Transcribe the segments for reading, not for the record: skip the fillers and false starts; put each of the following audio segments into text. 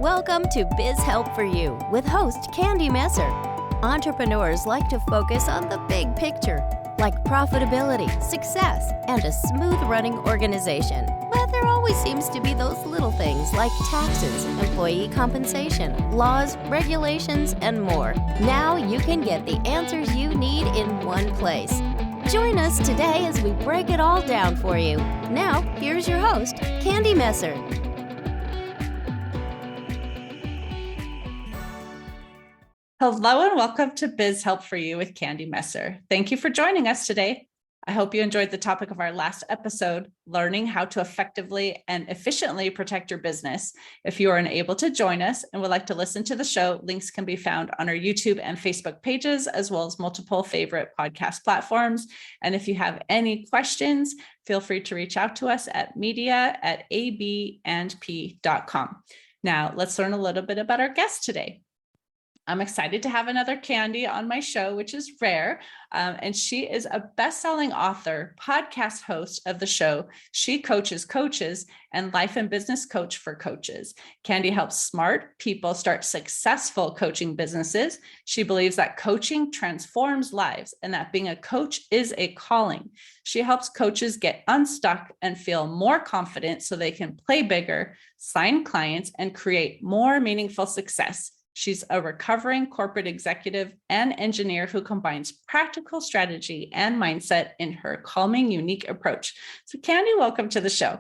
Welcome to Biz Help for You with host Candy Motzek. Entrepreneurs like to focus on the big picture, like profitability, success, and a smooth running organization. But there always seems to be those little things like taxes, employee compensation, laws, regulations, and more. Now you can get the answers you need in one place. Join us today as we break it all down for you. Now, here's your host, Candy Motzek. Hello and welcome to Biz Help for You with Candy Motzek. Thank you for joining us today. I hope you enjoyed the topic of our last episode, learning how to effectively and efficiently protect your business. If you are unable to join us and would like to listen to the show, links can be found on our YouTube and Facebook pages, as well as multiple favorite podcast platforms. And if you have any questions, feel free to reach out to us at media@abandp.com. Now, let's learn a little bit about our guest today. I'm excited to have another Candy on my show, which is rare. And she is a best-selling author, podcast host of the show, She Coaches Coaches, and life and business coach for coaches. Candy helps smart people start successful coaching businesses. She believes that coaching transforms lives and that being a coach is a calling. She helps coaches get unstuck and feel more confident so they can play bigger, sign clients, and create more meaningful success. She's a recovering corporate executive and engineer who combines practical strategy and mindset in her calming, unique approach. So Candy, welcome to the show.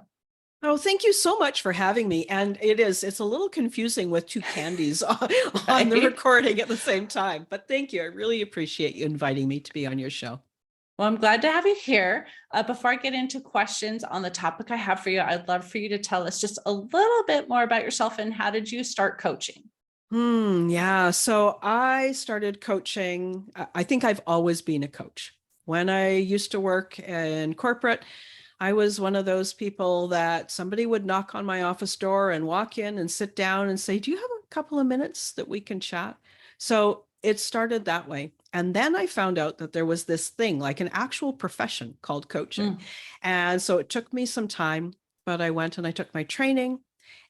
Oh, thank you so much for having me. And it's a little confusing with two Candies on the recording at the same time. But thank you. I really appreciate you inviting me to be on your show. Well, I'm glad to have you here. Before I get into questions on the topic I have for you, I'd love for you to tell us just a little bit more about yourself and how did you start coaching? Yeah. So I started coaching. I think I've always been a coach. When I used to work in corporate, I was one of those people that somebody would knock on my office door and walk in and sit down and say, "Do you have a couple of minutes that we can chat?" So it started that way. And then I found out that there was this thing, like an actual profession called coaching. And so it took me some time, but I went and I took my training.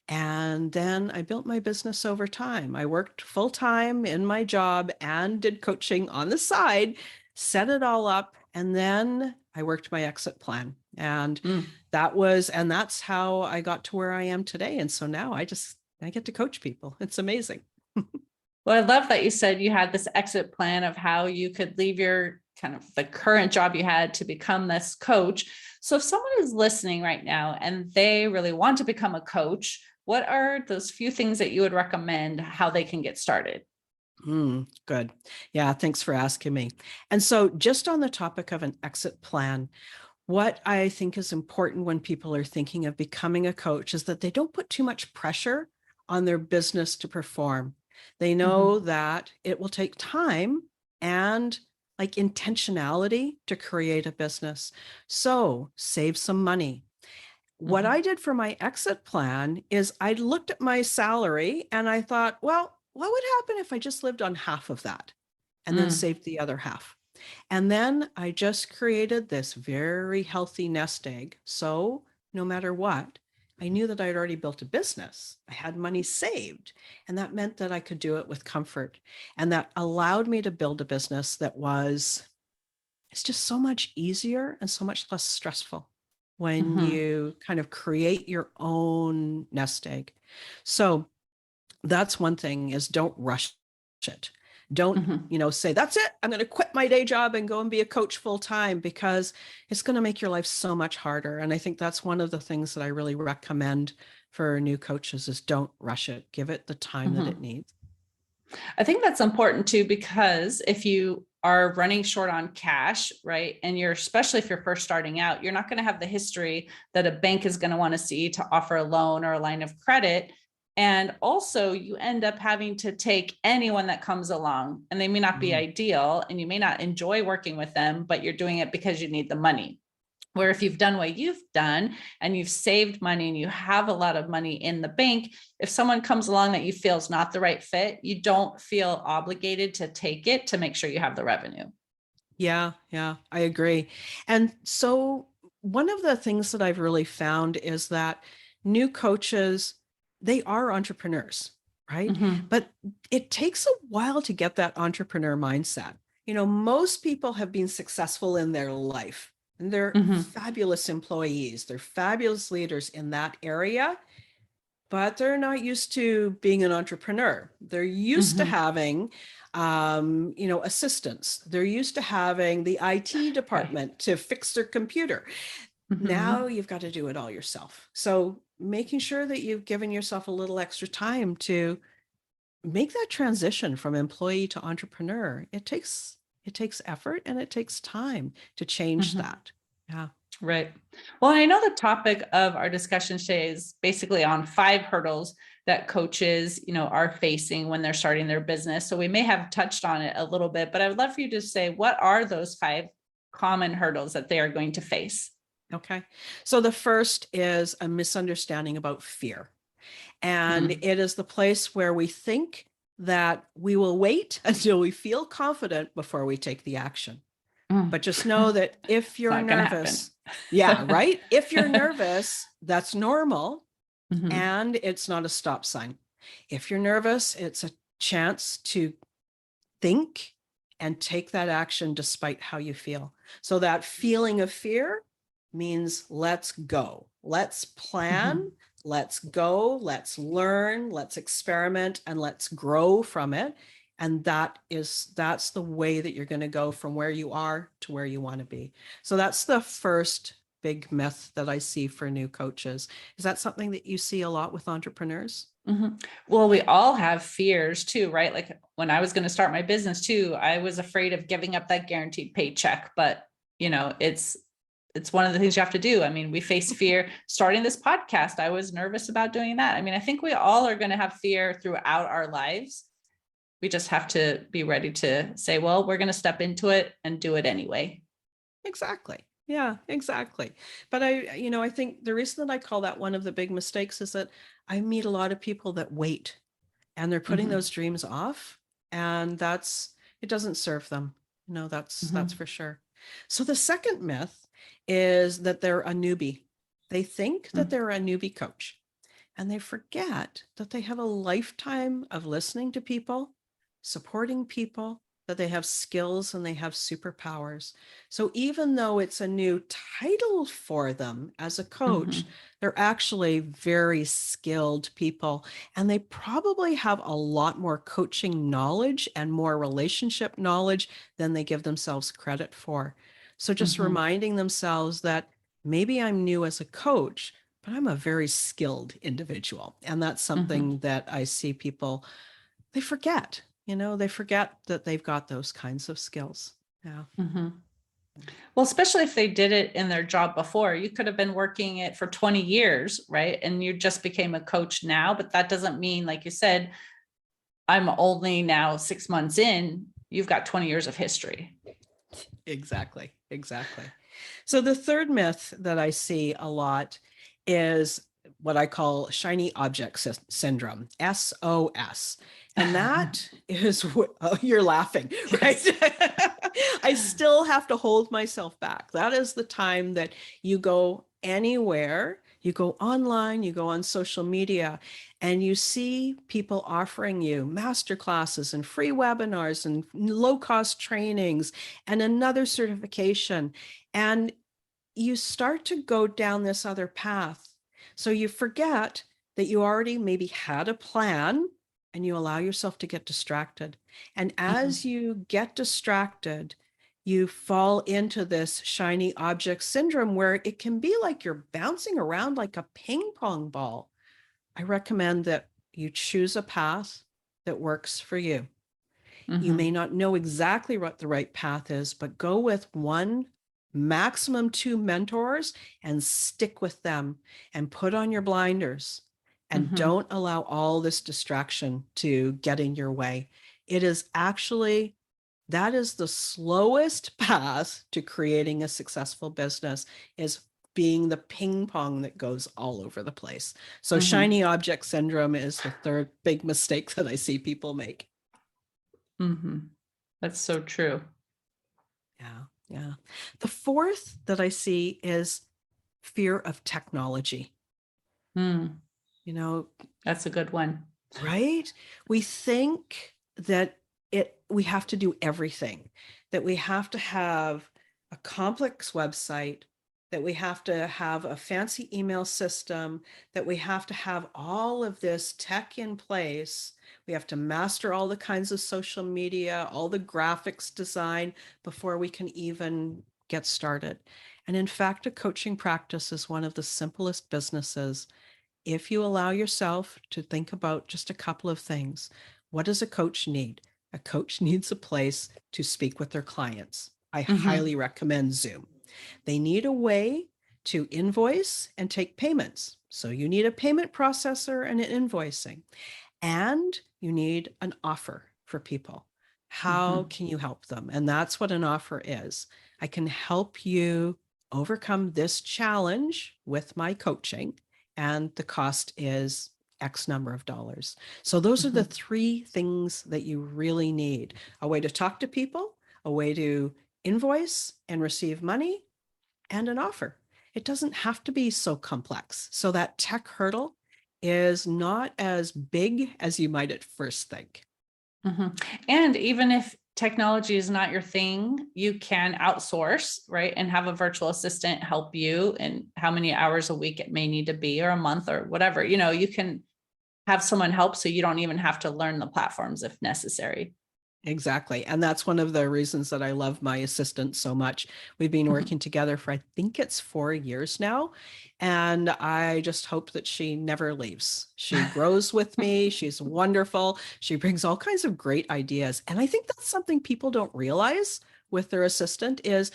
And then I built my business over time. I worked full time in my job and did coaching on the side, set it all up. And then I worked my exit plan. And that's how I got to where I am today. And so now I get to coach people. It's amazing. Well, I love that you said you had this exit plan of how you could leave your kind of the current job you had to become this coach. So if someone is listening right now and they really want to become a coach, what are those few things that you would recommend how they can get started? Good. Yeah, thanks for asking me. And so just on the topic of an exit plan, what I think is important when people are thinking of becoming a coach is that they don't put too much pressure on their business to perform. They know that it will take time and like intentionality to create a business. So save some money. What I did for my exit plan is I looked at my salary and I thought, well, what would happen if I just lived on half of that and then saved the other half? And then I just created this very healthy nest egg. So no matter what, I knew that I'd already built a business. I had money saved, and that meant that I could do it with comfort. And that allowed me to build a business it's just so much easier and so much less stressful when you kind of create your own nest egg. So that's one thing, is don't rush it. Don't, say, that's it, I'm going to quit my day job and go and be a coach full time, because it's going to make your life so much harder. And I think that's one of the things that I really recommend for new coaches is don't rush it. Give it the time that it needs. I think that's important too, because if you are running short on cash, right, and especially if you're first starting out, you're not going to have the history that a bank is going to want to see to offer a loan or a line of credit. And also you end up having to take anyone that comes along, and they may not be ideal and you may not enjoy working with them, but you're doing it because you need the money. Where if you've done what you've done and you've saved money and you have a lot of money in the bank, if someone comes along that you feel is not the right fit, you don't feel obligated to take it to make sure you have the revenue. Yeah, I agree. And so one of the things that I've really found is that new coaches, they are entrepreneurs. right? Mm-hmm. But it takes a while to get that entrepreneur mindset. Most people have been successful in their life, and they're Mm-hmm. fabulous employees. They're fabulous leaders in that area, but they're not used to being an entrepreneur. They're used to Mm-hmm. having, assistants. They're used to having the IT Right. department to fix their computer. Mm-hmm. Now you've got to do it all yourself. So making sure that you've given yourself a little extra time to make that transition from employee to entrepreneur, it takes effort and it takes time to change Mm-hmm. that. Yeah. Right. Well, I know the topic of our discussion today is basically on 5 hurdles that coaches, are facing when they're starting their business. So we may have touched on it a little bit, but I would love for you to say, what are those 5 common hurdles that they are going to face? Okay. So the first is a misunderstanding about fear. And Mm. it is the place where we think that we will wait until we feel confident before we take the action. Mm. But just know that if It's you're not going to happen. nervous, yeah, right? If you're nervous, that's normal. Mm-hmm. And it's not a stop sign. If you're nervous, it's a chance to think and take that action despite how you feel. So that feeling of fear means let's go. Let's Mm-hmm. plan. Let's go. Let's learn. Let's experiment and let's grow from it. And that's the way that you're going to go from where you are to where you want to be. So that's the first big myth that I see for new coaches. Is that something that you see a lot with entrepreneurs? Mm-hmm. Well, we all have fears too, right? Like when I was going to start my business too, I was afraid of giving up that guaranteed paycheck, but it's one of the things you have to do. I mean, we face fear starting this podcast. I was nervous about doing that. I mean, I think we all are going to have fear throughout our lives. We just have to be ready to say, well, we're going to step into it and do it anyway. Exactly. Yeah, exactly. But I think the reason that I call that one of the big mistakes is that I meet a lot of people that wait and they're putting Mm-hmm. those dreams off, and it doesn't serve them. No, that's Mm-hmm. for sure. So the second myth is that they're a newbie. They think that they're a newbie coach, and they forget that they have a lifetime of listening to people, supporting people, that they have skills and they have superpowers. So even though it's a new title for them as a coach, Mm-hmm. they're actually very skilled people. And they probably have a lot more coaching knowledge and more relationship knowledge than they give themselves credit for. So just Mm-hmm. reminding themselves that maybe I'm new as a coach, but I'm a very skilled individual. And that's Mm-hmm. something that I see people, they forget, they forget that they've got those kinds of skills. Yeah. Mm-hmm. Well, especially if they did it in their job before, you could have been working it for 20 years, right? And you just became a coach now, but that doesn't mean, like you said, I'm only now 6 months in, you've got 20 years of history. Exactly. Exactly. So the third myth that I see a lot is what I call shiny object syndrome, SOS. And that is oh, you're laughing, right? Yes. I still have to hold myself back. That is the time that you go anywhere, you go online, you go on social media, and you see people offering you master classes and free webinars and low-cost trainings and another certification. And you start to go down this other path. So you forget that you already maybe had a plan and you allow yourself to get distracted. And Mm-hmm. as you get distracted, you fall into this shiny object syndrome where it can be like you're bouncing around like a ping pong ball. I recommend that you choose a path that works for you. You Mm-hmm. may not know exactly what the right path is, but go with one, maximum two mentors and stick with them and put on your blinders and Mm-hmm. don't allow all this distraction to get in your way. It is actually, that is the slowest path to creating a successful business, is being the ping pong that goes all over the place. So Mm-hmm. shiny object syndrome is the third big mistake that I see people make. Mm-hmm. That's so true. Yeah, yeah. The fourth that I see is fear of technology. Mm, You know, that's a good one. Right? We think that we have to do everything, that we have to have a complex website, that we have to have a fancy email system, that we have to have all of this tech in place. We have to master all the kinds of social media, all the graphics design before we can even get started. And in fact, a coaching practice is one of the simplest businesses if you allow yourself to think about just a couple of things. What does a coach need? A coach needs a place to speak with their clients. I Mm-hmm. highly recommend Zoom. They need a way to invoice and take payments. So you need a payment processor and an invoicing, and you need an offer for people. How Mm-hmm. can you help them? And that's what an offer is. I can help you overcome this challenge with my coaching, and the cost is X number of dollars. So those are the Mm-hmm. three things that you really need: a way to talk to people, a way to invoice and receive money, and an offer. It doesn't have to be so complex. So that tech hurdle is not as big as you might at first think. Mm-hmm. And even if technology is not your thing, you can outsource, right? And have a virtual assistant help you and how many hours a week it may need to be, or a month, or whatever. You can have someone help so you don't even have to learn the platforms if necessary. Exactly. And that's one of the reasons that I love my assistant so much. We've been working together for, I think it's 4 years now. And I just hope that she never leaves. She grows with me. She's wonderful. She brings all kinds of great ideas. And I think that's something people don't realize with their assistant is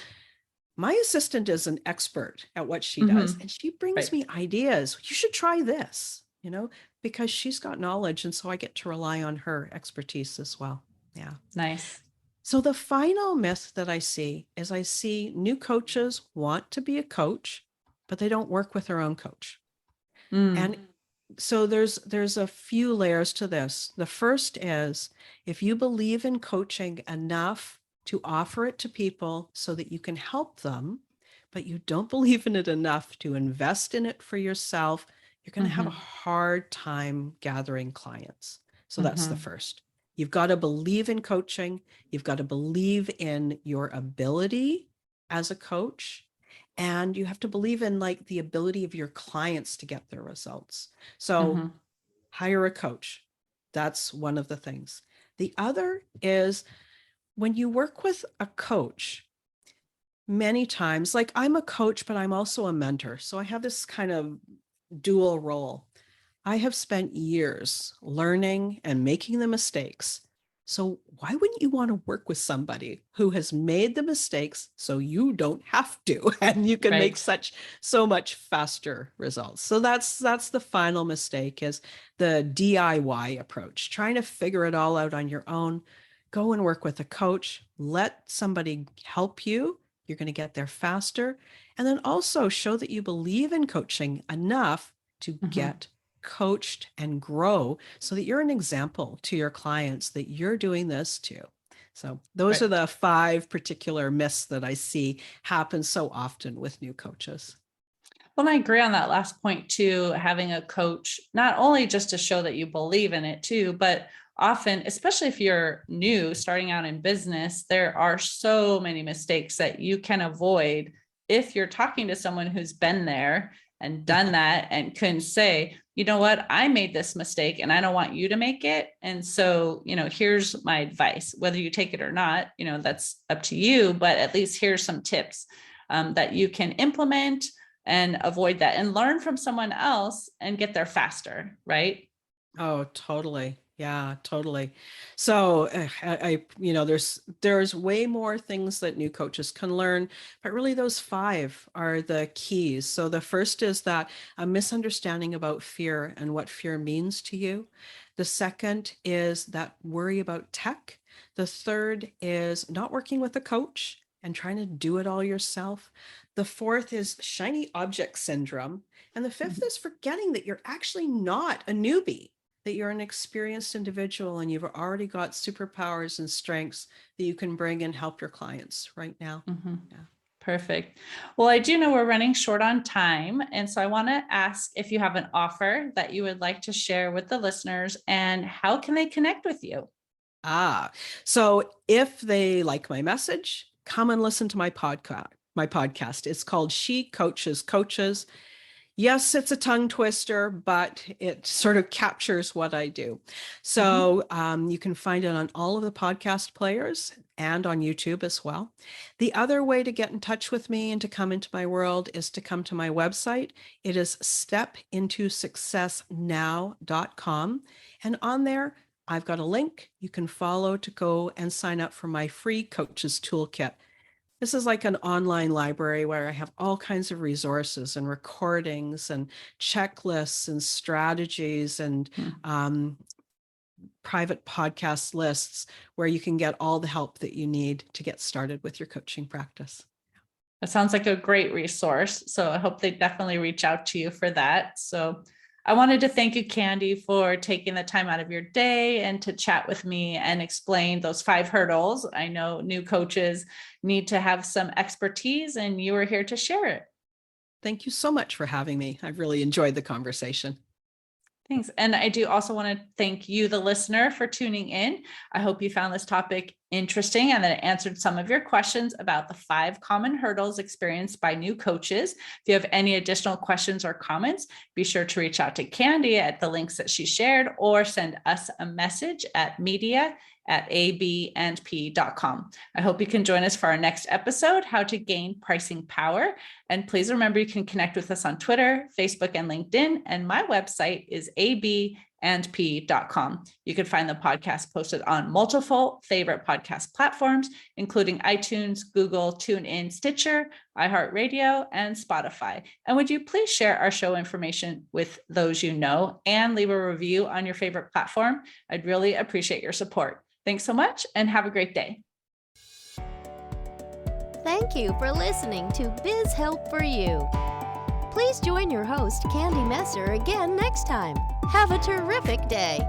my assistant is an expert at what she does. Mm-hmm. And she brings Right. me ideas. You should try this, because she's got knowledge. And so I get to rely on her expertise as well. Yeah. Nice. So the final myth that I see is I see new coaches want to be a coach, but they don't work with their own coach. Mm. And so there's a few layers to this. The first is if you believe in coaching enough to offer it to people so that you can help them, but you don't believe in it enough to invest in it for yourself, you're going to have a Mm-hmm. hard time gathering clients. So that's the Mm-hmm. first. You've got to believe in coaching. You've got to believe in your ability as a coach, and you have to believe in like the ability of your clients to get their results. So Mm-hmm. hire a coach. That's one of the things. The other is when you work with a coach, many times, like I'm a coach, but I'm also a mentor. So I have this kind of dual role. I have spent years learning and making the mistakes. So why wouldn't you want to work with somebody who has made the mistakes so you don't have to and you can make Right. so much faster results? So that's the final mistake is the DIY approach, trying to figure it all out on your own. Go and work with a coach, let somebody help you. You're going to get there faster. And then also show that you believe in coaching enough to Mm-hmm. get coached and grow so that you're an example to your clients that you're doing this too. So those Right. are the 5 particular myths that I see happen so often with new coaches. Well, I agree on that last point too, having a coach, not only just to show that you believe in it too, but often, especially if you're new starting out in business, there are so many mistakes that you can avoid if you're talking to someone who's been there and done that and can say, you know what, I made this mistake and I don't want you to make it. And so, here's my advice, whether you take it or not, that's up to you, but at least here's some tips that you can implement and avoid that and learn from someone else and get there faster, right? Oh, totally. Yeah, totally. So there's way more things that new coaches can learn, but really those 5 are the keys. So the first is that a misunderstanding about fear and what fear means to you. The second is that worry about tech. The third is not working with a coach and trying to do it all yourself. The fourth is shiny object syndrome. And the fifth is forgetting that you're actually not a newbie, that you're an experienced individual and you've already got superpowers and strengths that you can bring and help your clients right now. Mm-hmm. Yeah. Perfect. Well, I do know we're running short on time. And so I want to ask if you have an offer that you would like to share with the listeners, and how can they connect with you? So if they like my message, come and listen to my podcast. It's called She Coaches Coaches. Yes, it's a tongue twister, but it sort of captures what I do. So you can find it on all of the podcast players and on YouTube as well. The other way to get in touch with me and to come into my world is to come to my website. It is stepintosuccessnow.com. And on there, I've got a link you can follow to go and sign up for my free coaches toolkit. This is like an online library where I have all kinds of resources and recordings and checklists and strategies and private podcast lists where you can get all the help that you need to get started with your coaching practice. That sounds like a great resource. So I hope they definitely reach out to you for that. So I wanted to thank you, Candy, for taking the time out of your day and to chat with me and explain those 5 hurdles. I know new coaches need to have some expertise, and you were here to share it. Thank you so much for having me. I've really enjoyed the conversation. Thanks. And I do also want to thank you, the listener, for tuning in. I hope you found this topic interesting and that it answered some of your questions about the 5 common hurdles experienced by new coaches. If you have any additional questions or comments, be sure to reach out to Candy at the links that she shared, or send us a message at media@abandp.com. I hope you can join us for our next episode, How to Gain Pricing Power. And please remember, you can connect with us on Twitter, Facebook, and LinkedIn. And my website is abandp.com. You can find the podcast posted on multiple favorite podcast platforms, including iTunes, Google, TuneIn, Stitcher, iHeartRadio, and Spotify. And would you please share our show information with those you know and leave a review on your favorite platform? I'd really appreciate your support. Thanks so much and have a great day. Thank you for listening to Biz Help for You. Please join your host, Candy Messer, again next time. Have a terrific day.